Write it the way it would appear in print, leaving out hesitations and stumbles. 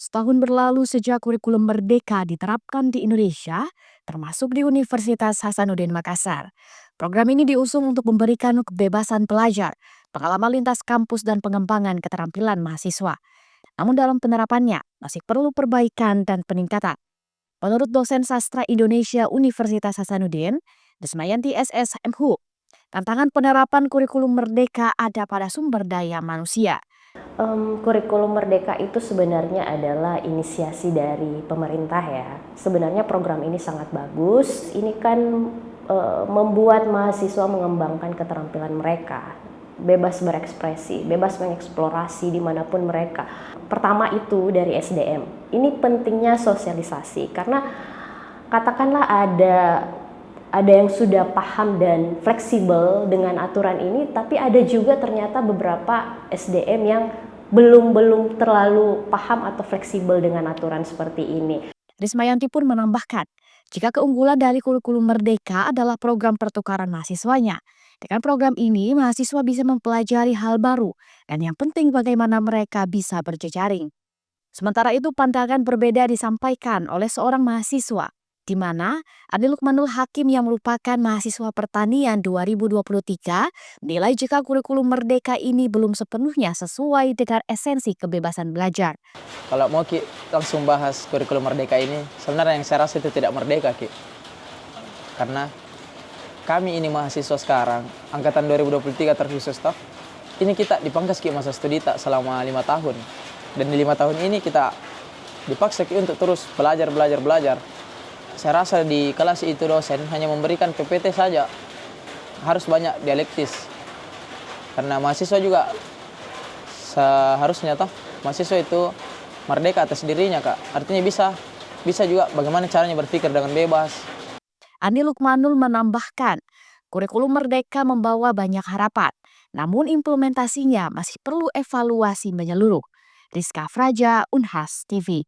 Setahun berlalu sejak kurikulum Merdeka diterapkan di Indonesia, termasuk di Universitas Hasanuddin Makassar. Program ini diusung untuk memberikan kebebasan pelajar, pengalaman lintas kampus dan pengembangan keterampilan mahasiswa. Namun dalam penerapannya masih perlu perbaikan dan peningkatan. Menurut dosen sastra Indonesia Universitas Hasanuddin, Desmayanti SS MHU, tantangan penerapan kurikulum Merdeka ada pada sumber daya manusia. Kurikulum Merdeka itu sebenarnya adalah inisiasi dari pemerintah ya. Sebenarnya program ini sangat bagus. Ini kan membuat mahasiswa mengembangkan keterampilan mereka, bebas berekspresi, bebas mengeksplorasi dimanapun mereka. Pertama itu dari SDM. Ini pentingnya sosialisasi karena katakanlah ada yang sudah paham dan fleksibel dengan aturan ini, tapi ada juga ternyata beberapa SDM yang belum terlalu paham atau fleksibel dengan aturan seperti ini. Rismayanti pun menambahkan, jika keunggulan dari kurikulum Merdeka adalah program pertukaran mahasiswanya. Dengan program ini, mahasiswa bisa mempelajari hal baru, dan yang penting bagaimana mereka bisa berjejaring. Sementara itu, pandangan berbeda disampaikan oleh seorang mahasiswa, di mana Adi Lukmanul Hakim yang merupakan mahasiswa pertanian 2023 menilai jika kurikulum Merdeka ini belum sepenuhnya sesuai dengan esensi kebebasan belajar. Kalau mau Ki langsung bahas kurikulum Merdeka ini, sebenarnya yang saya rasa itu tidak merdeka Ki. Karena kami ini mahasiswa sekarang, angkatan 2023 terkhusus toh, ini kita dipangkas Ki masa studi tak selama 5 tahun. Dan di 5 tahun ini kita dipaksa Ki untuk terus belajar. Saya rasa di kelas itu dosen hanya memberikan PPT saja, harus banyak dialektis. Karena mahasiswa juga seharusnya toh, mahasiswa itu merdeka atas dirinya Kak. Artinya bisa juga bagaimana caranya berpikir dengan bebas. Andi Lukmanul menambahkan, kurikulum Merdeka membawa banyak harapan, namun implementasinya masih perlu evaluasi menyeluruh. Rizka Fraja, Unhas TV.